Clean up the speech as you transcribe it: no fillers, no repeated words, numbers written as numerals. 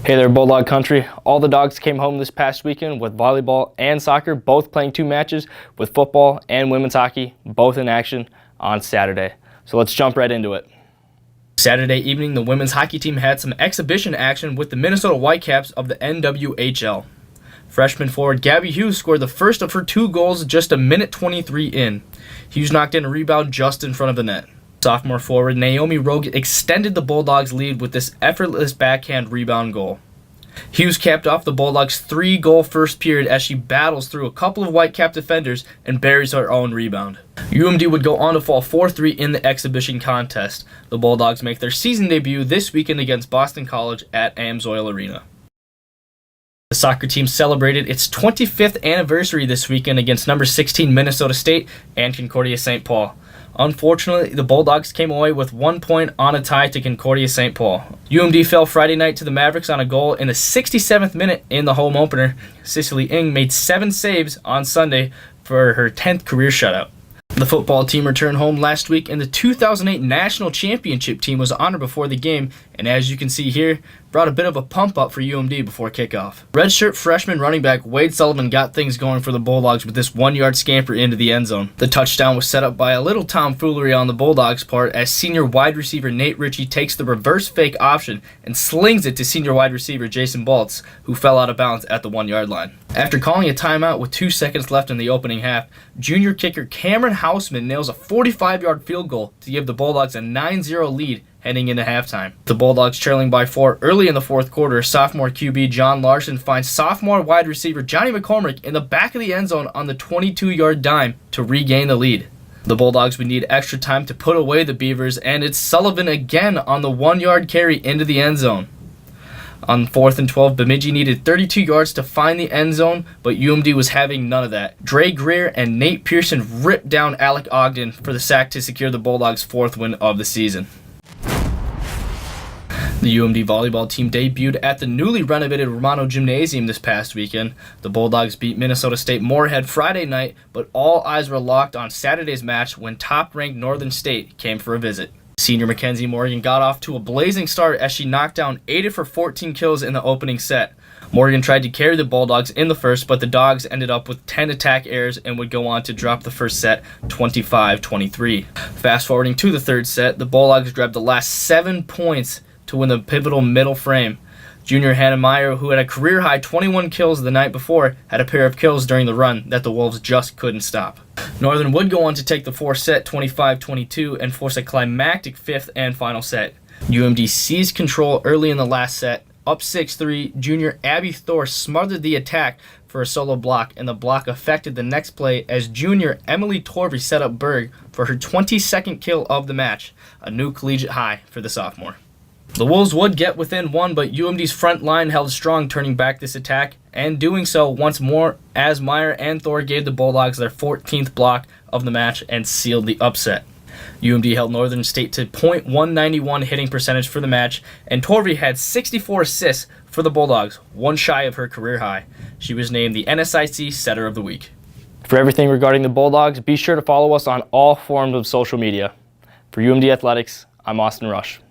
Hey there, Bulldog Country. All the dogs came home this past weekend with volleyball and soccer, both playing 2 matches, with football and women's hockey, both in action on Saturday. So let's jump right into it. Saturday evening, the women's hockey team had some exhibition action with the Minnesota Whitecaps of the NWHL. Freshman forward Gabby Hughes scored the first of her 2 goals just a minute 23 in. Hughes knocked in a rebound just in front of the net. Sophomore forward Naomi Rogue extended the Bulldogs' lead with this effortless backhand rebound goal. Hughes capped off the Bulldogs' 3-goal first period as she battles through a couple of Whitecap defenders and buries her own rebound. UMD would go on to fall 4-3 in the exhibition contest. The Bulldogs make their season debut this weekend against Boston College at Amsoil Arena. The soccer team celebrated its 25th anniversary this weekend against number 16 Minnesota State and Concordia St. Paul. Unfortunately, the Bulldogs came away with 1 point on a tie to Concordia St. Paul. UMD fell Friday night to the Mavericks on a goal in the 67th minute in the home opener. Cicely Ng made 7 saves on Sunday for her 10th career shutout. The football team returned home last week, and the 2008 National Championship team was honored before the game, and as you can see here, brought a bit of a pump up for UMD before kickoff. Redshirt freshman running back Wade Sullivan got things going for the Bulldogs with this 1-yard scamper into the end zone. The touchdown was set up by a little tomfoolery on the Bulldogs' part as senior wide receiver Nate Ritchie takes the reverse fake option and slings it to senior wide receiver Jason Baltz, who fell out of bounds at the 1-yard line. After calling a timeout with 2 seconds left in the opening half, junior kicker Cameron Hausman nails a 45-yard field goal to give the Bulldogs a 9-0 lead heading into halftime. The Bulldogs trailing by 4 early in the fourth quarter. Sophomore QB John Larson finds sophomore wide receiver Johnny McCormick in the back of the end zone on the 22-yard dime to regain the lead. The Bulldogs would need extra time to put away the Beavers, and it's Sullivan again on the 1-yard carry into the end zone. On 4th and 12, Bemidji needed 32 yards to find the end zone, but UMD was having none of that. Dre Greer and Nate Pearson ripped down Alec Ogden for the sack to secure the Bulldogs' 4th win of the season. The UMD volleyball team debuted at the newly renovated Romano Gymnasium this past weekend. The Bulldogs beat Minnesota State Moorhead Friday night, but all eyes were locked on Saturday's match when top-ranked Northern State came for a visit. Senior Mackenzie Morgan got off to a blazing start as she knocked down 8 of her 14 kills in the opening set. Morgan tried to carry the Bulldogs in the first, but the Dogs ended up with 10 attack errors and would go on to drop the first set 25-23. Fast forwarding to the third set, the Bulldogs grabbed the last 7 points to win the pivotal middle frame. Junior Hannah Meyer, who had a career-high 21 kills the night before, had a pair of kills during the run that the Wolves just couldn't stop. Northern would go on to take the 4th set 25-22 and force a climactic 5th and final set. UMD seized control early in the last set. Up 6-3, junior Abby Thor smothered the attack for a solo block, and the block affected the next play as junior Emily Torvey set up Berg for her 22nd kill of the match, a new collegiate high for the sophomore. The Wolves would get within 1, but UMD's front line held strong, turning back this attack, and doing so once more as Meyer and Thor gave the Bulldogs their 14th block of the match and sealed the upset. UMD held Northern State to .191 hitting percentage for the match, and Torvey had 64 assists for the Bulldogs, 1 shy of her career high. She was named the NSIC Setter of the Week. For everything regarding the Bulldogs, be sure to follow us on all forms of social media. For UMD Athletics, I'm Austin Rush.